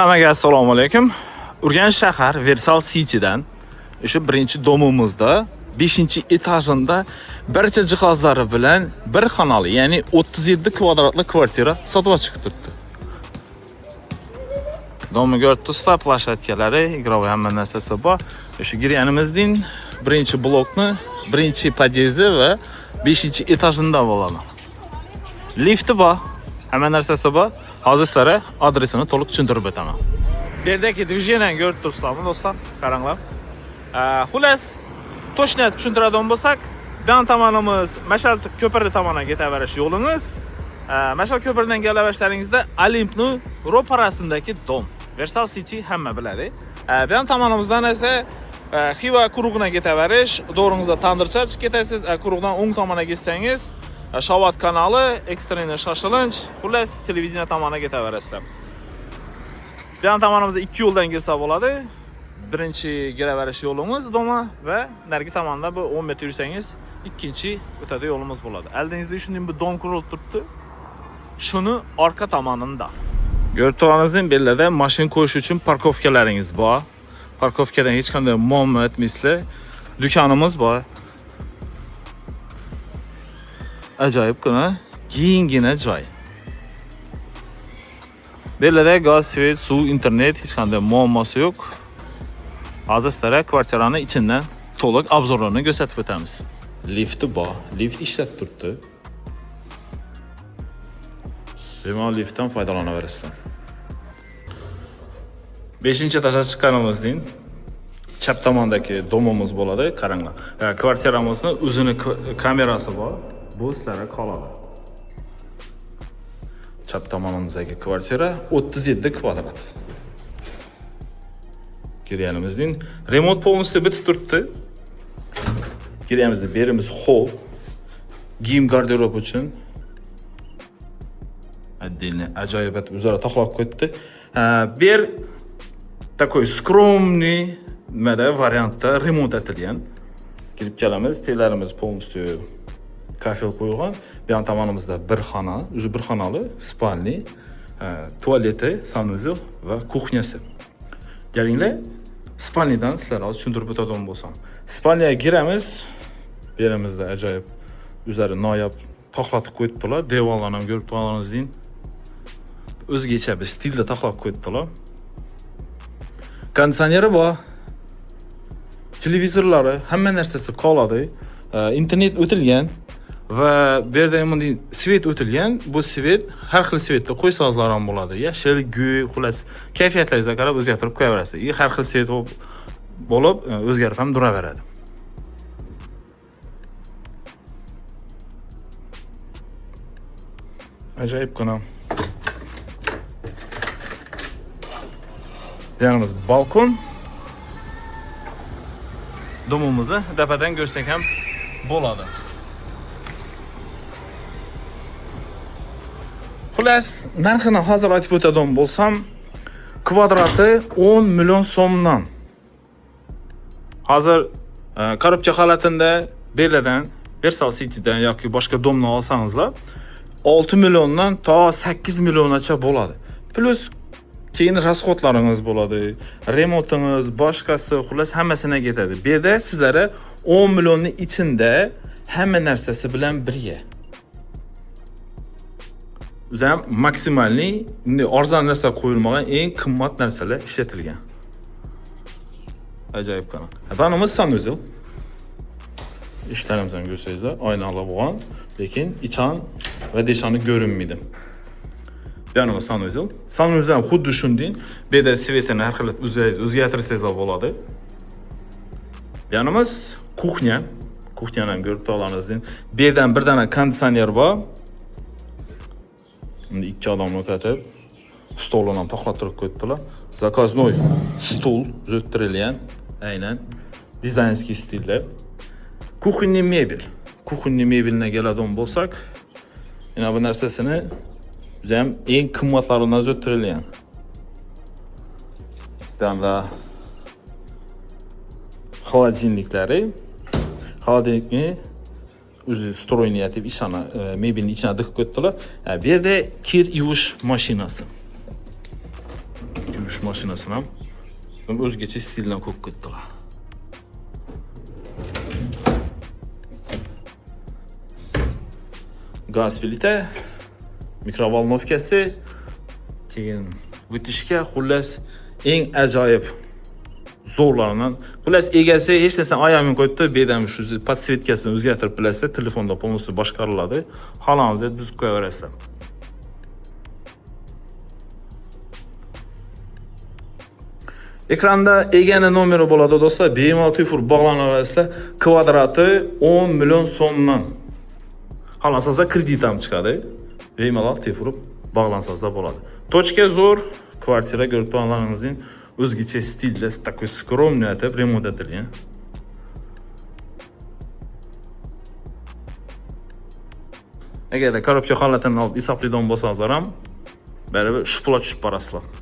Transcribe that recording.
Hammaga assalomu alaykum. Urganch shahar Versal City'dan o'sha birinchi domimizda 5-etajında barcha jihozlari bilan bir xonali, ya'ni 37 kvadratli kvartira sotuvga chiqib turibdi. Domga o'rtasida plashatkalari, igrovoy hamma narsasi bor. O'sha girganimizdan birinchi blokni, birinchi podyezdi va 5-etajında bo'ladi. Lifti bor, hamma narsasi bor. Hozir sizlarga adresini to'liq tushuntirib o'taman. Bu yerdagi движениeni ko'rib turibsizlarmi do'stlar? Qaranglar. Xullas, to'shnet tushuntiradigan bo'lsak, dan tomonimiz Mashal ko'piri tomoniga ketaverish yo'limiz. Mashal ko'piridan kelavashlaringizda Olimpni ro'parasindagi dom. Versal City hamma biladi. Bu tomonimizdan esa Xiva qurugiga ketaverish, to'g'ringizda Tandirchach ketasiz, quruqdan o'ng tomonga ketsangiz Shovat kanali, ekstreni shoshilinch, xullas televideniya tomoniga ketaverasizlar. Bu tomonimizda ikki yo'ldan kirsa bo'ladi. Birinchi giraverish yo'limiz doma va narigi tomonda bu 10 metr yursangiz ikkinchi o'tadi yo'limiz bo'ladi. Oldingizda shunday bir dom qurilib turibdi. Shuni orqa tomonida. Ko'rib turganingizdek, bu yerda mashina qo'yish uchun parkovkalaringiz bor. Parkovkadan hech qanday muammo etmaysizlar. Do'konimiz bor. Ajoyibgina, kengina joy. Bu yerda gaz, svet, suv, internet hech qanday muammosi yo'q. Hozir sizlarga kvartiraning ichidan to'liq obzorlarni ko'rsatib o'tamiz. Lifti bor, lift ishlab turibdi. Bemalol liftdan foydalanaverasizlar. 5-etajga chiqqanimizdan chap tomondagi domimiz bo'ladi, qaranglar. Kvartiramizning o'zini kamerasi bor. Bu sizlarga qoladi. Chap tomonimizdagi kvartira 37 kvadrat. Girganimizdan remont polностью bitib turibdi. Girganimizda berimiz hol, giyim garderob uchun отдельно ajoyib o'zaro taxlab qo'yibdi. Bir такой скромный variantda remont etilgan. Kirib kelamiz, tellarimiz polностью kafel qo'yilgan. Bu yon tomonimizda bir xona, o'zi bir xonali, spalni, tualeti, sanuzel va kuxnyasi. Kelinglar, spalnidan sizlarga tushuntirib o'tadigan bo'lsam. Spalniyaga giramiz. Bu yerimizda ajoyib o'zlari noyob taxlatib qo'yibdilar. Devorlarni ham ko'rib turganingizdek, o'zgacha bir stilda taxlab qo'yibdilar. Konditsioneri bor. Televizorlari, hamma narsasi qoladi. Internet o'tilgan. Va bu yerda bunday svet o'tilgan. Bu svet har xil svetda qo'ysangiz ham bo'ladi. Yashil, go'y, xullas kayfiyatlaringizga qarab o'zgartirib qo'yaverasiz. Har xil svet bo'lib o'zgarib ham turaveradi. Ajoyibgina. Yanimiz balkon. Domimizni tepadan ko'rsak ham bo'ladi. Xullas, narxini hozir aytib o'tadigan bo'lsam, kvadrati 10 million so'mdan. Hozir korobka holatida Berladan, Versal City'dan yoki boshqa domni olsangizlar, 6 milliondan to 8 milliongacha bo'ladi. Plus keyin rasxodlaringiz bo'ladi, remontingiz, boshqasi, xullas hammasine ketadi. Bu yerda sizlarga 10 millionning ichida hamma narsasi bilan birga. O'zim maksimalniy, bunday arzon narsa qo'yilmagan, eng qimmat narsalar ishlatilgan. Ajoyib qana. Banimiz sanuzel. İşlerimizden görsəyiz, aynalı bo'lgan, lekin ichan va deshani ko'rinmaydi. Banimiz sanuzel. Sanuzel xuddi shunday, bu yerda svetini har xil o'zgartirsangiz bo'ladi. Banimiz kuxnya. Kuxnyani ko'rib turganingizdek, bu yerdan bir dana konditsioner bor. Şimdi ikki odamni o'tib, stolini ham taxlattirib qo'yibdilar. Zakaznoy stol o'tirilgan, aynan dizaynskiy stilda. Kuxonniy mebel. Kuxonniy mebelga keladigan bo'lsak, yana bu narsasini biz ham eng qimmatlaridan o'tirilgan. Bunda xolodilniklari, xolodilnikni o'zi stroyniy deb ishani mebelning ichiga tiqib qo'yibdilar. Bu yerda kir yuvish mashinasi. Yuvish yuvish mashinasini ham o'zgacha stildan qo'yib ketdilar. Gaz plita, mikrovolnovkasi, keyin vitishka, xullas eng ajoyib zo'rlaridan. Xullas egasi hech narsani ayamay qo'yibdi, bedam shu podsvetkasini o'zgartirib bilasizlar, telefonda полностью boshqariladi. Xohlangizni buzib qo'yaverasizlar. Ekranda egani nomeri bo'ladi do'stlar, bemalol telefon bog'lanaverasizlar. Kvadrati 10 million so'mdan. Xohlasangizlar kredit ham chiqadi. Bemalol telefon bog'lansangizlar bo'ladi. Точка zo'r, kvartira ko'rib o'zgacha stilda, такой скромный atab remont etilgan. Agarda korobka holatini olib hisoblidan bo'lsangizlar ham baribir shu pula tushib borasizlar.